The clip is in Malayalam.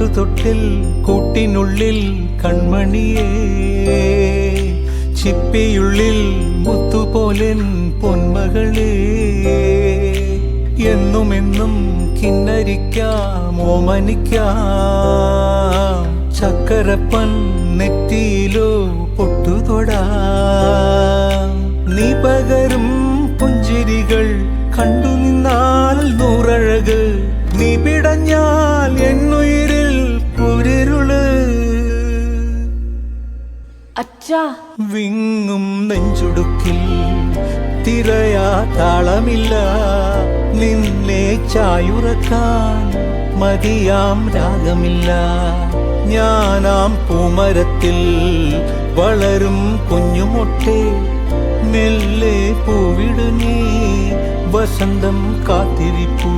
പാട്ടുതൊട്ടിൽ കൂട്ടിനുള്ളിൽ കൺമണിയേ, ചിപ്പിയുള്ളിൽ മുത്തുപോലെൻ പൊന്മകളേ, എന്നുമെന്നും കിന്നരിക്കാം ഓമനിക്കാം, ചക്കരപ്പൻ നെറ്റിയിലോ പൊട്ടുതൊടാം. നീ പകരും പുഞ്ചിരികൾ കണ്ടു നിന്നാൽ നൂറഴക്, നീ പിടഞ്ഞാൽ എന്നുയിരിൽ പുരിരുള്. അച്ഛാ, വിങ്ങും നെഞ്ചുടുക്കിൽ തിരയാ താളമില്ല, നിന്നെ ചായുറക്കാൻ മതിയാം രാഗമില്ല. ഞാനാം പൂമരത്തിൽ വളരും കുഞ്ഞുമൊട്ടെ, മെല്ലെ പൂവിടു നീ വസന്തം കാത്തിരിപ്പൂ.